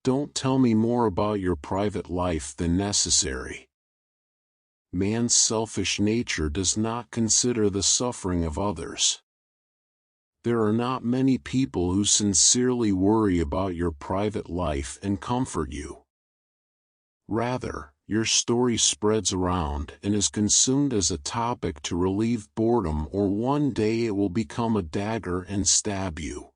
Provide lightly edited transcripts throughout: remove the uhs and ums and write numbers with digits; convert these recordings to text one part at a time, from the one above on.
Don't tell me more about your private life than necessary. Man's selfish nature does not consider the suffering of others. There are not many people who sincerely worry about your private life and comfort you. Rather, your story spreads around and is consumed as a topic to relieve boredom, or one day it will become a dagger and stab you.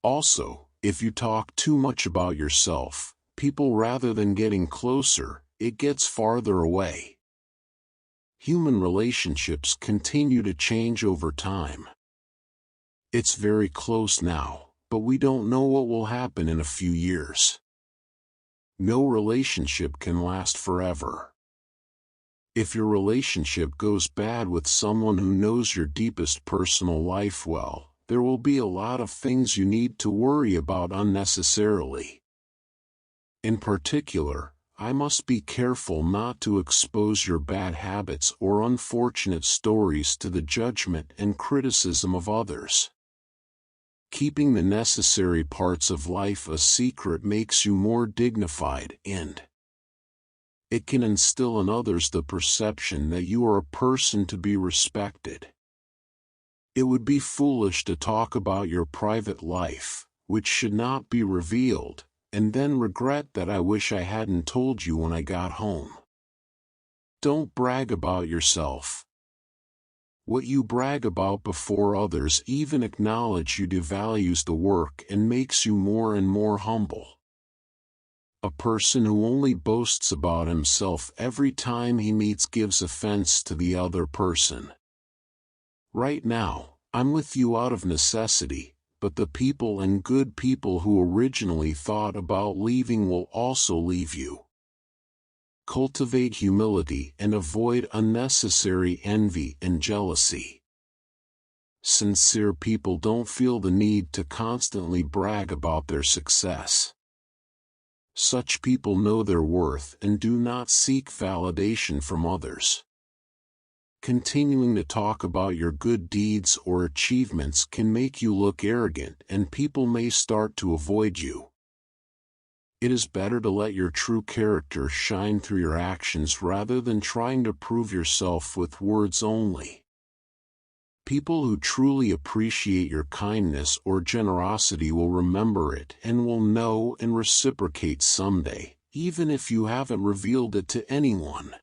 Also, if you talk too much about yourself, people, rather than getting closer, it gets farther away. Human relationships continue to change over time. It's very close now, but we don't know what will happen in a few years. No relationship can last forever. If your relationship goes bad with someone who knows your deepest personal life well, there will be a lot of things you need to worry about unnecessarily. In particular, I must be careful not to expose your bad habits or unfortunate stories to the judgment and criticism of others. Keeping the necessary parts of life a secret makes you more dignified, and it can instill in others the perception that you are a person to be respected. It would be foolish to talk about your private life, which should not be revealed, and then regret that I wish I hadn't told you when I got home. Don't brag about yourself. What you brag about before others even acknowledge you devalues the work and makes you more and more humble. A person who only boasts about himself every time he meets gives offense to the other person. Right now, I'm with you out of necessity, but the people and good people who originally thought about leaving will also leave you. Cultivate humility and avoid unnecessary envy and jealousy. Sincere people don't feel the need to constantly brag about their success. Such people know their worth and do not seek validation from others. Continuing to talk about your good deeds or achievements can make you look arrogant, and people may start to avoid you. It is better to let your true character shine through your actions rather than trying to prove yourself with words only. People who truly appreciate your kindness or generosity will remember it and will know and reciprocate someday, even if you haven't revealed it to anyone.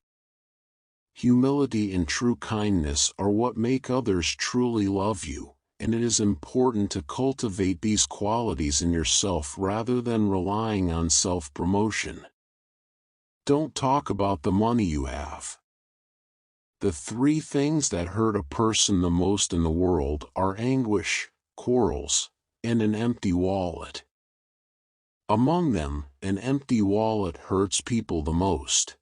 Humility and true kindness are what make others truly love you, and it is important to cultivate these qualities in yourself rather than relying on self-promotion. Don't talk about the money you have. The three things that hurt a person the most in the world are anguish, quarrels, and an empty wallet. Among them, an empty wallet hurts people the most.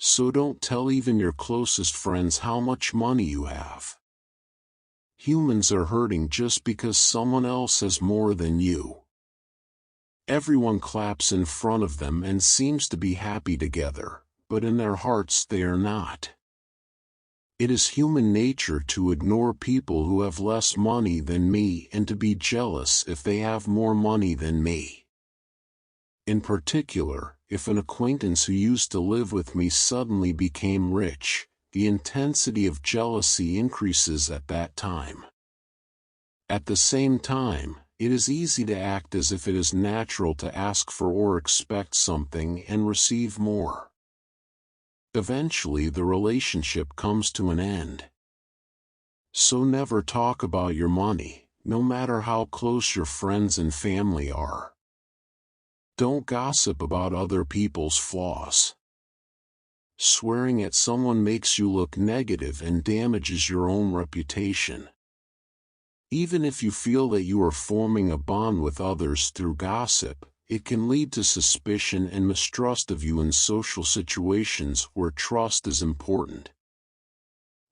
So don't tell even your closest friends how much money you have. Humans are hurting just because someone else has more than you. Everyone claps in front of them and seems to be happy together, but in their hearts they are not. It is human nature to ignore people who have less money than me and to be jealous if they have more money than me. In particular, if an acquaintance who used to live with me suddenly became rich, the intensity of jealousy increases at that time. At the same time, it is easy to act as if it is natural to ask for or expect something and receive more. Eventually the relationship comes to an end. So never talk about your money, no matter how close your friends and family are. Don't gossip about other people's flaws. Swearing at someone makes you look negative and damages your own reputation. Even if you feel that you are forming a bond with others through gossip, it can lead to suspicion and mistrust of you in social situations where trust is important.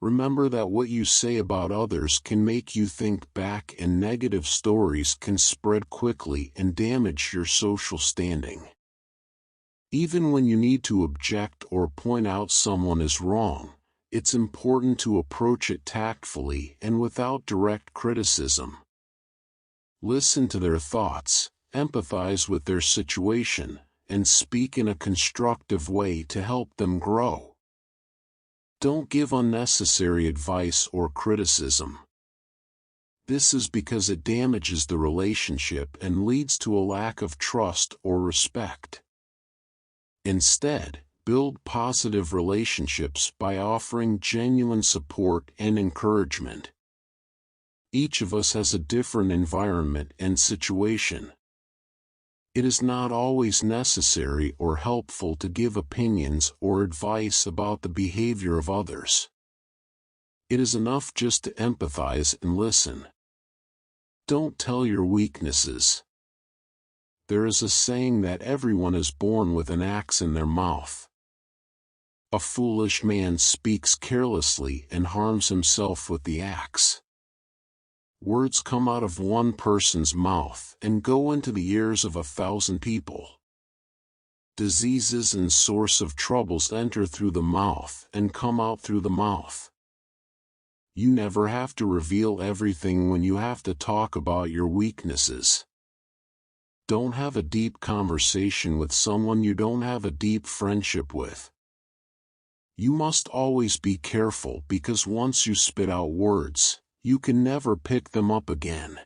Remember that what you say about others can make you think back, and negative stories can spread quickly and damage your social standing. Even when you need to object or point out someone is wrong, it's important to approach it tactfully and without direct criticism. Listen to their thoughts, empathize with their situation, and speak in a constructive way to help them grow. Don't give unnecessary advice or criticism. This is because it damages the relationship and leads to a lack of trust or respect. Instead, build positive relationships by offering genuine support and encouragement. Each of us has a different environment and situation. It is not always necessary or helpful to give opinions or advice about the behavior of others. It is enough just to empathize and listen. Don't tell your weaknesses. There is a saying that everyone is born with an axe in their mouth. A foolish man speaks carelessly and harms himself with the axe. Words come out of one person's mouth and go into the ears of 1,000 people. Diseases and source of troubles enter through the mouth and come out through the mouth. You never have to reveal everything when you have to talk about your weaknesses. Don't have a deep conversation with someone you don't have a deep friendship with. You must always be careful because once you spit out words, you can never pick them up again.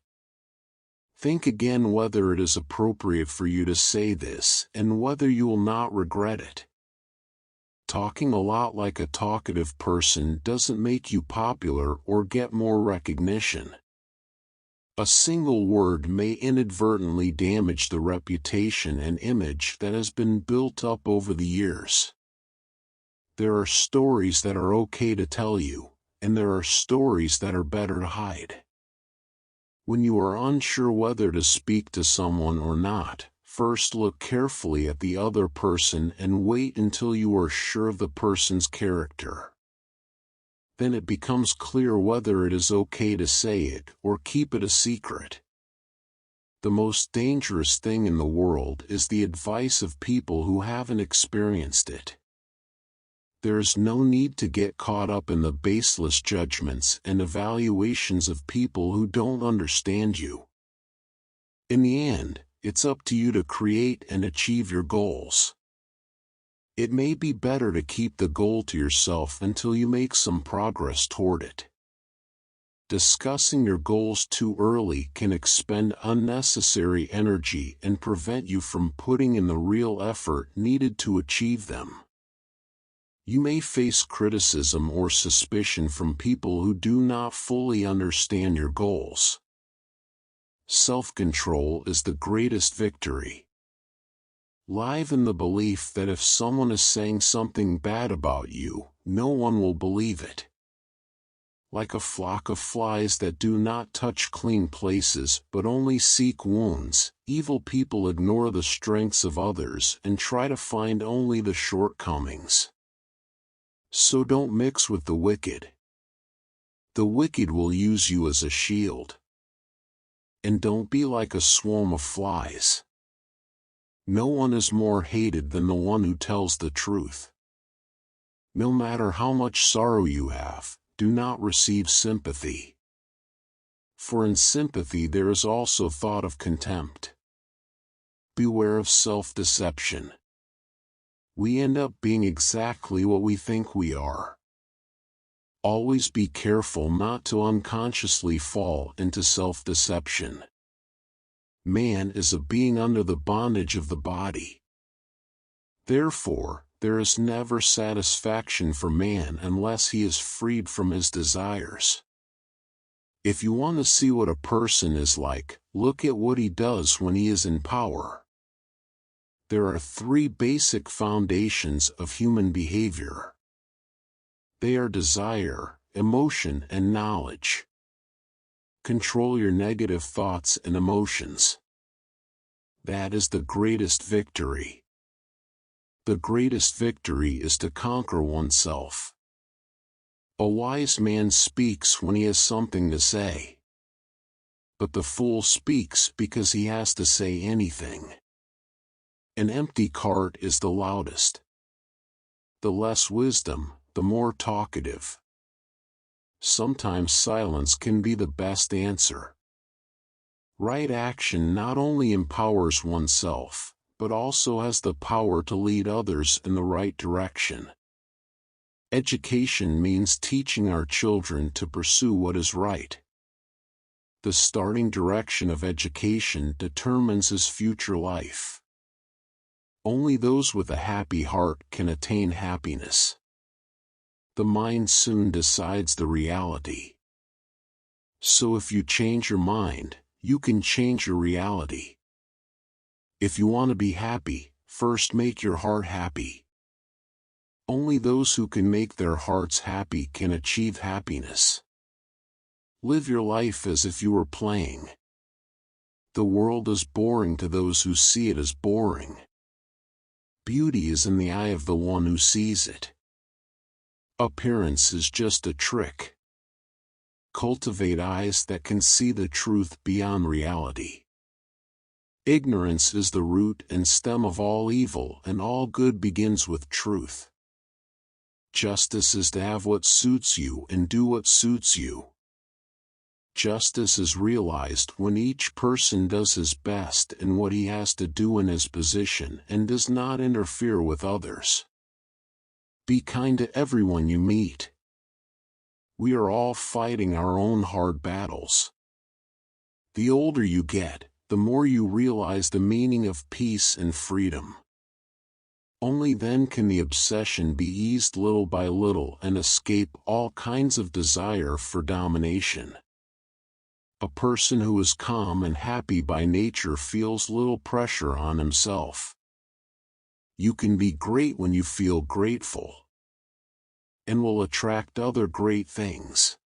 Think again whether it is appropriate for you to say this and whether you will not regret it. Talking a lot like a talkative person doesn't make you popular or get more recognition. A single word may inadvertently damage the reputation and image that has been built up over the years. There are stories that are okay to tell you, and there are stories that are better to hide. When you are unsure whether to speak to someone or not, first look carefully at the other person and wait until you are sure of the person's character. Then it becomes clear whether it is okay to say it or keep it a secret. The most dangerous thing in the world is the advice of people who haven't experienced it. There is no need to get caught up in the baseless judgments and evaluations of people who don't understand you. In the end, it's up to you to create and achieve your goals. It may be better to keep the goal to yourself until you make some progress toward it. Discussing your goals too early can expend unnecessary energy and prevent you from putting in the real effort needed to achieve them. You may face criticism or suspicion from people who do not fully understand your goals. Self-control is the greatest victory. Live in the belief that if someone is saying something bad about you, no one will believe it. Like a flock of flies that do not touch clean places but only seek wounds, evil people ignore the strengths of others and try to find only the shortcomings. So don't mix with the wicked. The wicked will use you as a shield. And don't be like a swarm of flies. No one is more hated than the one who tells the truth. No matter how much sorrow you have, do not receive sympathy. For in sympathy there is also thought of contempt. Beware of self-deception. We end up being exactly what we think we are. Always be careful not to unconsciously fall into self-deception. Man is a being under the bondage of the body. Therefore, there is never satisfaction for man unless he is freed from his desires. If you want to see what a person is like, look at what he does when he is in power. There are 3 basic foundations of human behavior. They are desire, emotion, and knowledge. Control your negative thoughts and emotions. That is the greatest victory. The greatest victory is to conquer oneself. A wise man speaks when he has something to say. But the fool speaks because he has to say anything. An empty cart is the loudest. The less wisdom, the more talkative. Sometimes silence can be the best answer. Right action not only empowers oneself, but also has the power to lead others in the right direction. Education means teaching our children to pursue what is right. The starting direction of education determines his future life. Only those with a happy heart can attain happiness. The mind soon decides the reality. So if you change your mind, you can change your reality. If you want to be happy, first make your heart happy. Only those who can make their hearts happy can achieve happiness. Live your life as if you were playing. The world is boring to those who see it as boring. Beauty is in the eye of the one who sees it. Appearance is just a trick. Cultivate eyes that can see the truth beyond reality. Ignorance is the root and stem of all evil, and all good begins with truth. Justice is to have what suits you and do what suits you. Justice is realized when each person does his best in what he has to do in his position and does not interfere with others. Be kind to everyone you meet. We are all fighting our own hard battles. The older you get, the more you realize the meaning of peace and freedom. Only then can the obsession be eased little by little and escape all kinds of desire for domination. A person who is calm and happy by nature feels little pressure on himself. You can be great when you feel grateful, and will attract other great things.